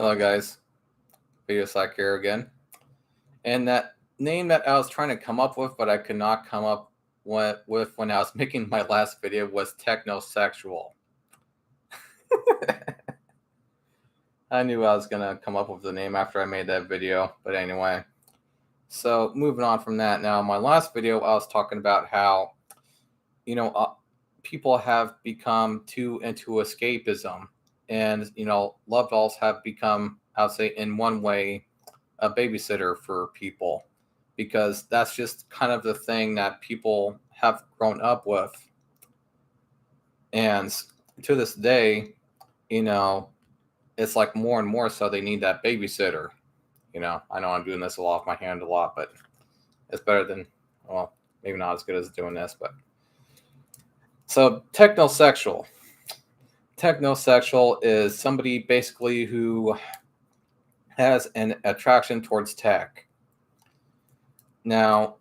Hello, guys. Videosack here again. And that name that I was trying to come up with, but I could not come up with when I was making my last video was technosexual. I knew I was going to come up with the name after I made that video, but anyway. So moving on from that, now my last video I was talking about how, people have become too into escapism, and love dolls have become, I'll say, in one way, a babysitter for people, because that's just kind of the thing that people have grown up with. And to this day, it's like more and more so they need that babysitter. I know I'm doing this a lot off my hand a lot, but it's better than, well, maybe not as good as doing this, but. So technosexual. Technosexual is somebody basically who has an attraction towards tech. Now,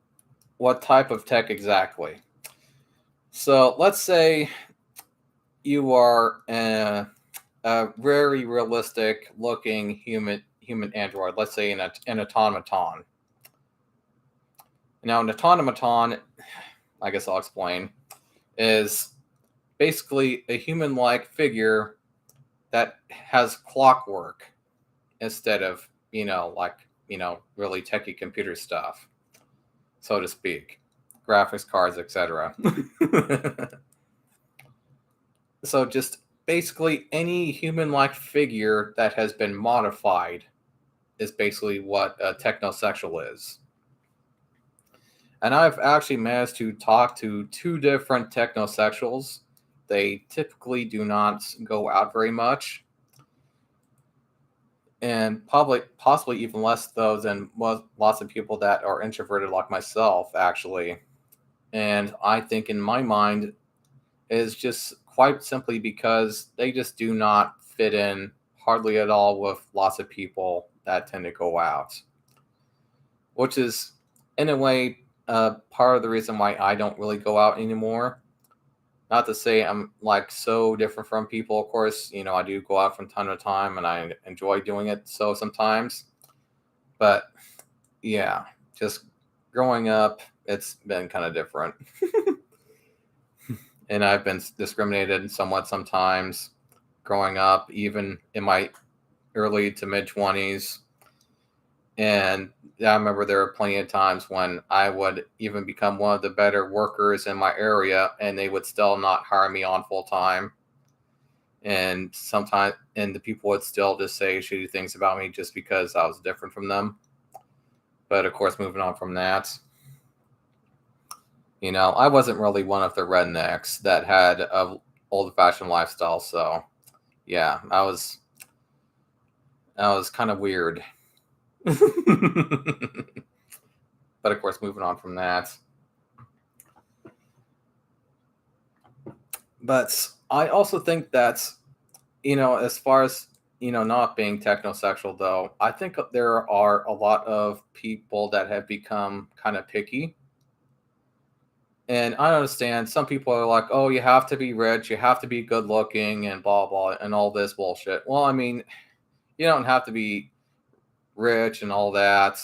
what type of tech exactly? So let's say you are a very realistic looking human android. Let's say an automaton. Now, an automaton, I guess I'll explain, is basically a human-like figure that has clockwork instead of, really techie computer stuff, so to speak, graphics cards, etc. So just basically any human-like figure that has been modified is basically what a technosexual is. And I've actually managed to talk to 2 different technosexuals. They typically do not go out very much, and possibly even less though than lots of people that are introverted like myself, actually. And I think in my mind is just quite simply because they just do not fit in hardly at all with lots of people that tend to go out, which is in a way part of the reason why I don't really go out anymore. Not to say I'm like so different from people. Of course, I do go out from time to time and I enjoy doing it so sometimes. But yeah, just growing up, it's been kind of different. And I've been discriminated somewhat sometimes growing up, even in my early to mid 20s. And I remember there were plenty of times when I would even become one of the better workers in my area, and they would still not hire me on full time. And the people would still just say shitty things about me just because I was different from them. But of course, moving on from that, I wasn't really one of the rednecks that had a old-fashioned lifestyle. So yeah, I was kind of weird. But of course, moving on from that. But I also think that, as far as, not being technosexual, though, I think there are a lot of people that have become kind of picky. And I understand some people are like, oh, you have to be rich, you have to be good looking, and blah, blah, and all this bullshit. Well, I mean, you don't have to be rich and all that.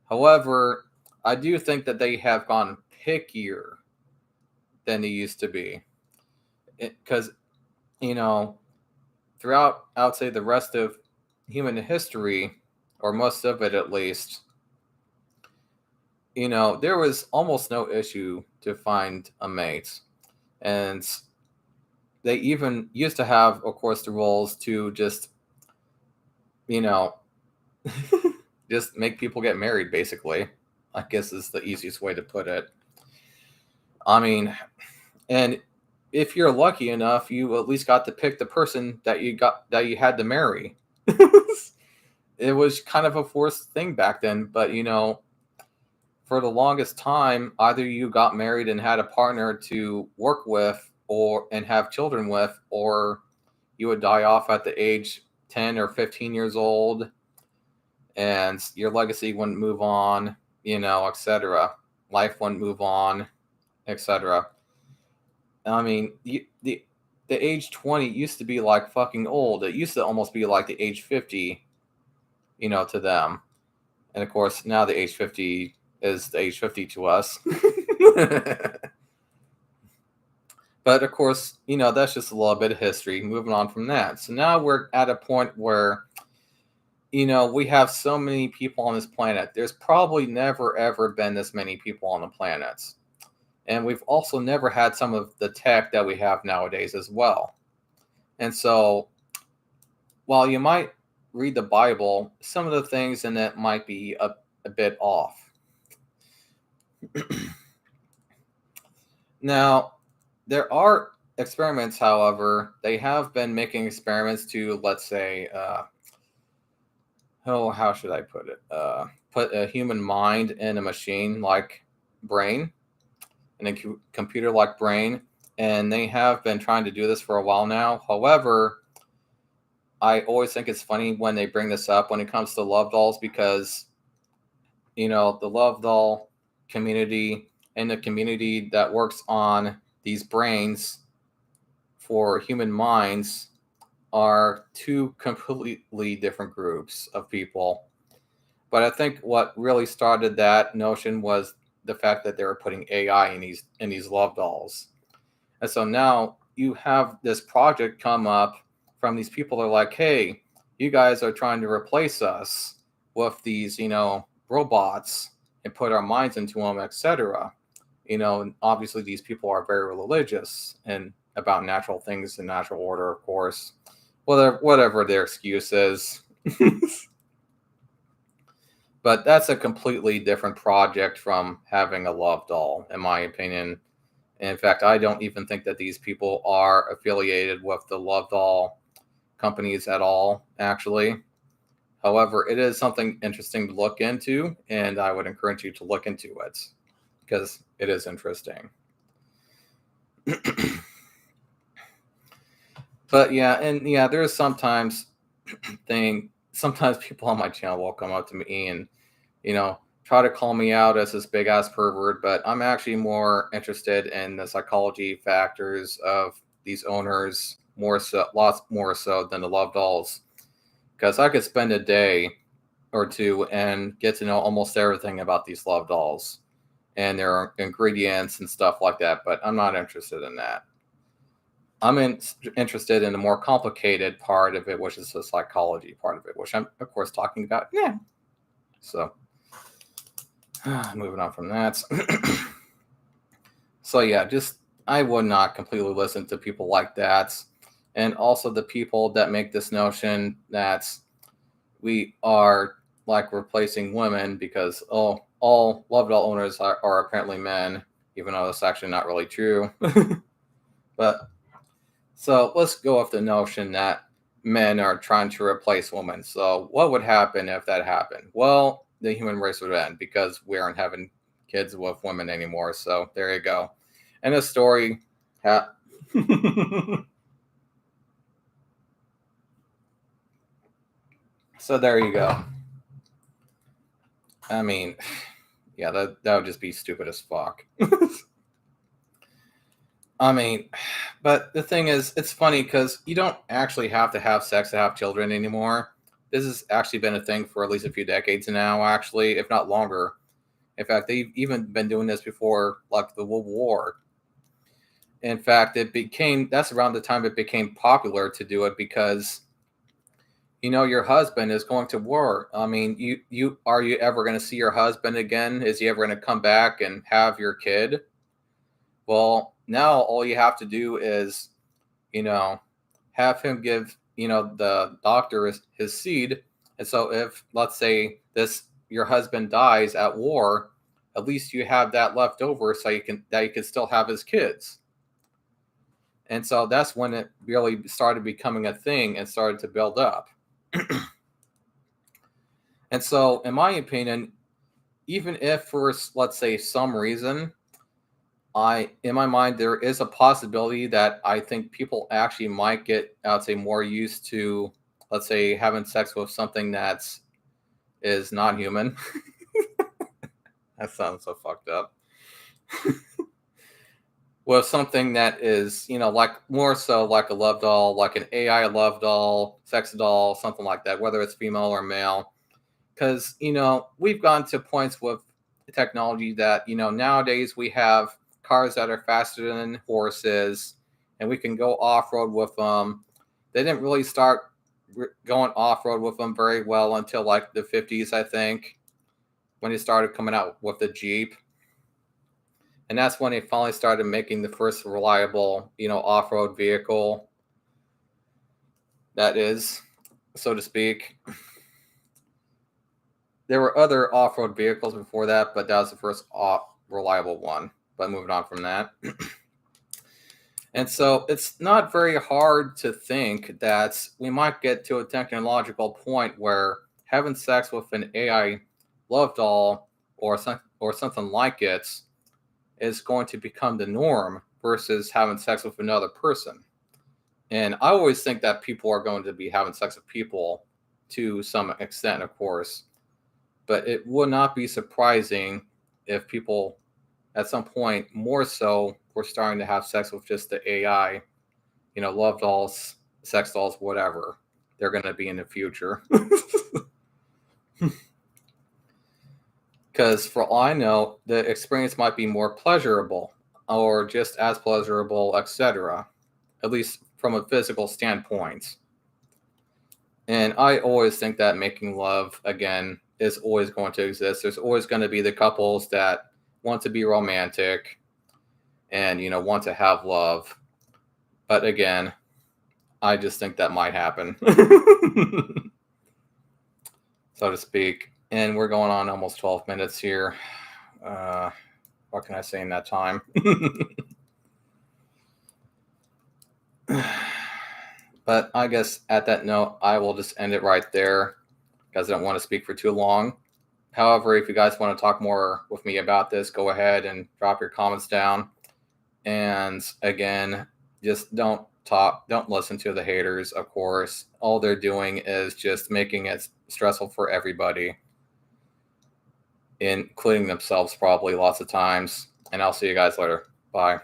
However, I do think that they have gone pickier than they used to be. Because, throughout, I would say, the rest of human history, or most of it at least, there was almost no issue to find a mate. And they even used to have, of course, the rules to just, just make people get married, basically. I guess is the easiest way to put it. I mean, and if you're lucky enough, you at least got to pick the person that you had to marry. It was kind of a forced thing back then, but for the longest time, either you got married and had a partner to work with and have children with, or you would die off at the age 10 or 15 years old, and your legacy wouldn't move on, etc. Life wouldn't move on, etc. I mean, the age 20 used to be like fucking old. It used to almost be like the age 50, to them. And of course, now the age 50 is the age 50 to us. But of course, that's just a little bit of history. Moving on from that. So now we're at a point where, we have so many people on this planet. There's probably never, ever been this many people on the planet. And we've also never had some of the tech that we have nowadays as well. And so, while you might read the Bible, some of the things in it might be a bit off. Now, there are experiments, however, they have been making experiments to, let's say, how should I put it? Put a human mind in a machine like brain, in a computer like brain. And they have been trying to do this for a while now. However, I always think it's funny when they bring this up when it comes to love dolls because, the love doll community and the community that works on these brains for human minds are two completely different groups of people. But I think what really started that notion was the fact that they were putting AI in these love dolls. And so now you have this project come up from these people that are like, hey, you guys are trying to replace us with these, robots and put our minds into them, etc. And obviously these people are very religious and about natural things and natural order, of course, whatever their excuse is. But that's a completely different project from having a love doll, in my opinion. In fact, I don't even think that these people are affiliated with the love doll companies at all, actually. However, it is something interesting to look into, and I would encourage you to look into it because it is interesting. But yeah, there's sometimes people on my channel will come up to me and, try to call me out as this big ass pervert, but I'm actually more interested in the psychology factors of these owners lots more so than the love dolls. Because I could spend a day or two and get to know almost everything about these love dolls and their ingredients and stuff like that, but I'm not interested in that. I'm interested in the more complicated part of it, which is the psychology part of it, which I'm, of course, talking about. Yeah. So, moving on from that. So, yeah, I would not completely listen to people like that. And also the people that make this notion that we are like replacing women because, all love doll owners are apparently men, even though that's actually not really true. But so let's go off the notion that men are trying to replace women. So what would happen if that happened? Well, the human race would end because we aren't having kids with women anymore. So there you go. And the story. So there you go. I mean, yeah, that would just be stupid as fuck. I mean, but the thing is, it's funny because you don't actually have to have sex to have children anymore. This has actually been a thing for at least a few decades now, actually, if not longer. In fact, they've even been doing this before, like the World War. In fact, that's around the time it became popular to do it because, your husband is going to war. I mean, are you ever going to see your husband again? Is he ever going to come back and have your kid? Well, now all you have to do is, have him give, the doctor his seed. And so if, let's say, your husband dies at war, at least you have that left over so you can still have his kids. And so that's when it really started becoming a thing and started to build up. And so, in my opinion, even if for, let's say, some reason, in my mind, there is a possibility that I think people actually might get, I would say, more used to, let's say, having sex with something that is not human. That sounds so fucked up. with something that is, like more so like a love doll, like an AI love doll, sex doll, something like that, whether it's female or male. Because, we've gotten to points with technology that, nowadays we have cars that are faster than horses and we can go off road with them. They didn't really start going off road with them very well until like the 50s, I think, when they started coming out with the Jeep. And that's when they finally started making the first reliable, off road vehicle, that is, so to speak. There were other off road vehicles before that, but that was the first reliable one. But moving on from that. And so it's not very hard to think that we might get to a technological point where having sex with an AI love doll or something like it is going to become the norm versus having sex with another person. And I always think that people are going to be having sex with people to some extent, of course. But it would not be surprising if people at some point more so were starting to have sex with just the AI, love dolls, sex dolls, whatever they're going to be in the future. Because for all I know, the experience might be more pleasurable or just as pleasurable, etc. At least from a physical standpoint. And I always think that making love, again, is always going to exist. There's always going to be the couples that want to be romantic and, want to have love. But again, I just think that might happen, so to speak. And we're going on almost 12 minutes here. What can I say in that time? But I guess at that note, I will just end it right there because I don't want to speak for too long. However, if you guys want to talk more with me about this, go ahead and drop your comments down. And again, just don't listen to the haters, of course. All they're doing is just making it stressful for everybody, including themselves probably lots of times. And I'll see you guys later. Bye.